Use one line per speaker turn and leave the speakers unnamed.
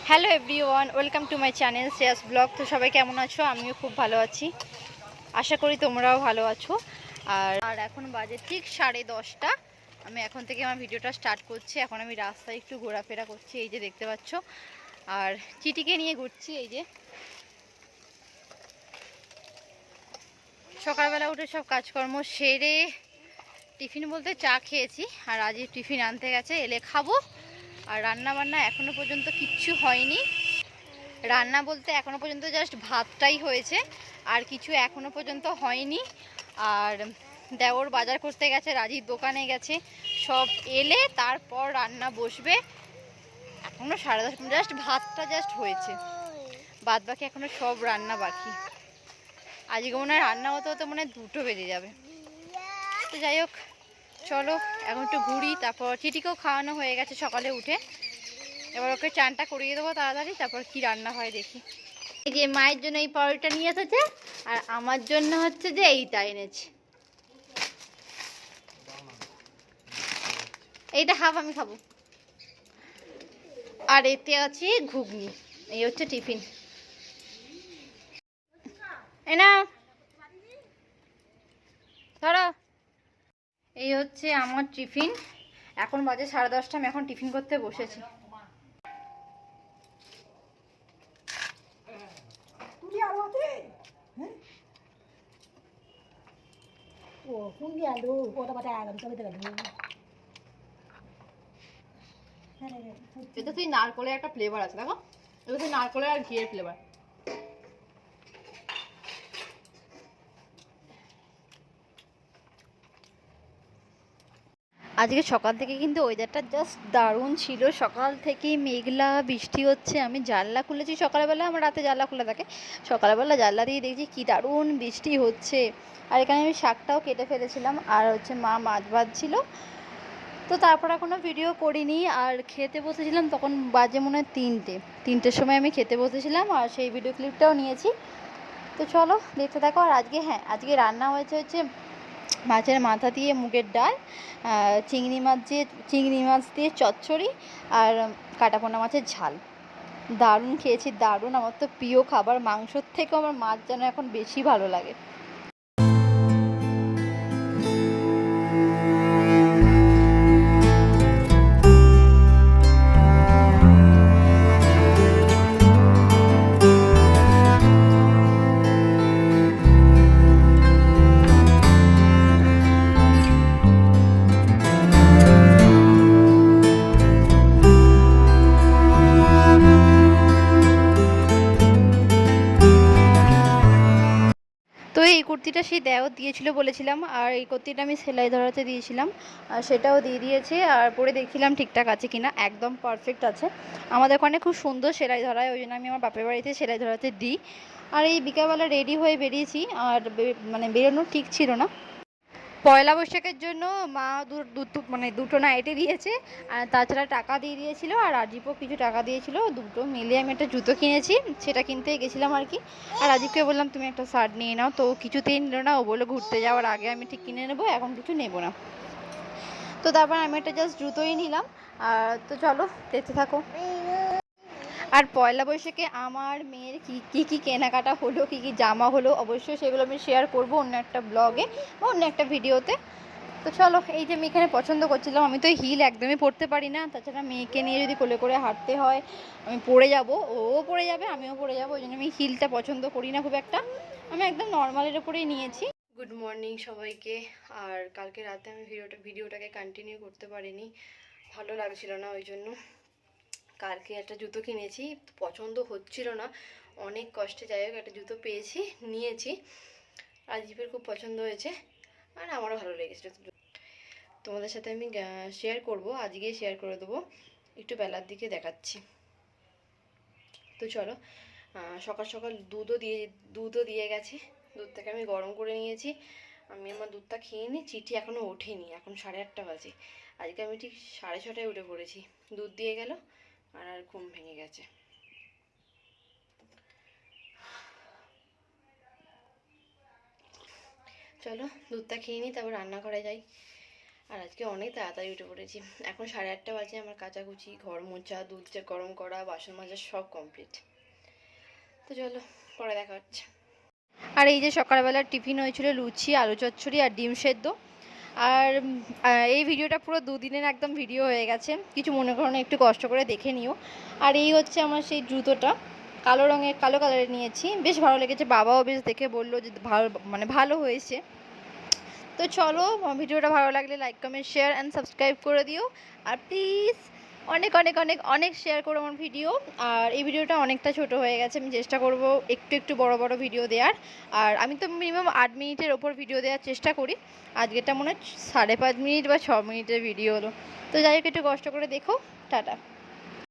Hello everyone, welcome to my channel Shreyas blog. তো সবাই কেমন আছো? আমিও খুব ভালো আছি, আশা করি তোমরাও ভালো আছো। আর এখন বাজে ঠিক 10:30। আমি এখন থেকে আমার ভিডিওটা স্টার্ট করছি। এখন আমি রাস্তায় একটু ঘোরাফেরা করছি, এই যে দেখতে পাচ্ছ। আর চিটিকে নিয়ে ঘুরছি। এই যে সকালবেলা উঠে সব কাজকর্ম সেরে টিফিন বলতে চা খেয়েছি, আর আজই টিফিন আনতে গেছে, এলে খাবো। আর রান্না বান্না এখনো পর্যন্ত কিচ্ছু হয়নি। রান্না বলতে এখনো পর্যন্ত জাস্ট ভাতটাই হয়েছে, আর কিছু এখনো পর্যন্ত হয়নি। আর দেওর বাজার করতে গেছে, রাজির দোকানে গেছে, সব এলে তারপর রান্না বসবে। এখনো 10:30, জাস্ট ভাতটা জাস্ট হয়েছে, বাদ বাকি এখনো সব রান্না বাকি। আজকে মনে হয় রান্না হতে হতে মনে হয় 2টো বেজে যাবে। তো যাই হোক, চলো এখন একটু ঘুরি। তারপর চিটিকেও খাওয়ানো হয়ে গেছে সকালে উঠে, এবার ওকে চানটা করিয়ে দেবো তাড়াতাড়ি, তারপর কি রান্না হয় দেখি। এই যে মায়ের জন্য এই পরোটা নিয়ে এসেছে, আর আমার জন্য হচ্ছে যে এইটা এনেছে। এইটা হাফ আমি খাবো, আর এতে আছে ঘুগনি। এই হচ্ছে টিফিন। এই না ধরো, এই হচ্ছে আমার টিফিন। এখন বাজে 10:30, আমি এখন টিফিন করতে বসেছি। এটা তুই নারকলের একটা ফ্লেভার আছে, দেখো এটা তুই নারকলের আর ঘিয়ের ফ্লেভার। আজকে সকাল থেকে কিন্তু ওয়েদারটা জাস্ট দারুণ ছিল। সকাল থেকেই মেঘলা, বৃষ্টি হচ্ছে। আমি জানলা খুলেছি সকালবেলা, আমার রাতে জানলা খোলা থাকে, সকালবেলা জানলা দিয়ে দেখছি কি দারুণ বৃষ্টি হচ্ছে। আর এখানে আমি শাকটাও কেটে ফেলেছিলাম, আর হচ্ছে মা মাছ ভাজছিল। তো তারপর এখনও ভিডিও করিনি। আর খেতে বসেছিলাম তখন বাজে মনে হয় 3টের সময় আমি খেতে বসেছিলাম, আর সেই ভিডিও ক্লিপটাও নিয়েছি। তো চলো দেখতে থাকো। আর আজকে রান্না হচ্ছে মাছের মাথা দিয়ে মুগের ডাল, চিংড়ি মাছ দিয়ে চচ্চড়ি, আর কাটাপোনা মাছের ঝাল। দারুণ খেয়েছি, দারুণ। আমার তো প্রিয় খাবার, মাংসর থেকেও আমার মাছ যেন এখন বেশি ভালো লাগে। তো এই কুর্তিটা সেই দেওর দিয়েছিল বলেছিলাম, আর এই কুর্তিটা আমি সেলাই ধরাতে দিয়েছিলাম, আর সেটাও দিয়ে দিয়েছে। আর পরে দেখছিলাম ঠিকঠাক আছে কিনা, একদম পারফেক্ট আছে। আমাদের ওখানে খুব সুন্দর সেলাই ধরায়, ওই জন্য আমি আমার বাপের বাড়িতে সেলাই ধরাতে দিই। আর এই বিকালবেলা রেডি হয়ে বেরিয়েছি, আর মানে বেরোনো ঠিক ছিল না। পয়লা বৈশাখের জন্য মা দুটো নাইটি দিয়েছে, আর তাছাড়া টাকা দিয়ে দিয়েছিল, আর রাজীবও কিছু টাকা দিয়েছিল। দুটো মিলিয়ে আমি একটা জুতো কিনেছি, সেটা কিনতেই গেছিলাম আর কি। আর রাজীবকে বললাম তুমি একটা শার্ট নিয়ে নাও, তো কিছুতেই নিল না। ও বললো ঘুরতে যাওয়ার আগে আমি ঠিক কিনে নেবো, এখন কিছু নেবো না। তো তারপর আমি একটা জাস্ট জুতোই নিলাম। আর তো চলো দেখতে থাকো। আর পয়লা বৈশাখে আমার মেয়ের কী কেনাকাটা হলো, কী জামা হলো, অবশ্যই সেগুলো আমি শেয়ার করবো অন্য একটা ব্লগে বা অন্য একটা ভিডিওতে। তো চলো, এই যে আমি এখানে পছন্দ করছিলাম, আমি তো হিল একদমই পরতে পারি না, তাছাড়া মেয়েকে নিয়ে যদি কোলে করে হাঁটতে হয় আমি পরে যাব, ও পরে যাবে, আমিও পরে যাবো, ওই জন্য আমি হিলটা পছন্দ করি না খুব একটা। আমি একদম নর্মালের ওপরেই নিয়েছি। গুড মর্নিং সবাইকে। আর কালকে রাতে আমি ভিডিওটাকে কন্টিনিউ করতে পারিনি, ভালো লাগছিল না, ওই জন্য কালকে একটা জুতো কিনেছি, পছন্দ হচ্ছিল না, অনেক কষ্টে যাই হোক একটা জুতো পেয়েছি, নিয়েছি। রাজীবের খুব পছন্দ হয়েছে, আর আমারও ভালো লেগেছে। তোমাদের সাথে আমি শেয়ার করব, আজকেই শেয়ার করে দেবো, একটু বেলার দিকে দেখাচ্ছি। তো চলো, সকাল সকাল দুধও দিয়ে গেছে, দুধটাকে আমি গরম করে নিয়েছি। আমি আমার দুধটা খেয়ে নিই। চিঠি এখনও ওঠেনি, এখন 8:30 বাজে। আজকে আমি ঠিক 6:30টায় উঠে পড়েছি, দুধ দিয়ে গেল আর ঘুম ভেঙে গেছে। চলো দুধটা খেয়ে নিই, তারপর রান্নাঘরে যাই।
আর আজকে অনেক তাড়াতাড়ি উঠে পড়েছি। এখন 8:30 বাজে, আমার কাচাকুচি, ঘর মোছা, দুধ চা গরম করা, বাসন মাজা সব কমপ্লিট। তো চলো, পরে দেখা হচ্ছে।
আর এই যে সকালবেলার টিফিন হয়েছিল লুচি, আলু চচ্চড়ি আর ডিম সেদ্ধ। আর এই ভিডিওটা পুরো দুদিনের একদম ভিডিও হয়ে গেছে, কিছু মনে করো না, একটু কষ্ট করে দেখে নিও। আর এই হচ্ছে আমার সেই জুতোটা, কালো রঙের, কালো কালারের নিয়েছি, বেশ ভালো লেগেছে, বাবাও বেশ দেখে বললো যে ভালো, মানে ভালো হয়েছে। তো চলো, ভিডিওটা ভালো লাগলে like comment share and subscribe করে দিও। আর প্লিজ অনেক অনেক অনেক অনেক শেয়ার করো আমার ভিডিও। আর এই ভিডিওটা অনেকটা ছোট হয়ে গেছে, আমি চেষ্টা করব একটু একটু বড় বড় ভিডিও দেওয়ার। আর আমি তো মিনিমাম 8 মিনিটের ওপর ভিডিও দেওয়ার চেষ্টা করি, আজকেরটা মনে হয় 5.5 মিনিট বা 6 মিনিটের ভিডিও হলো। তো যাই হোক, একটু কষ্ট করে দেখো। টাটা।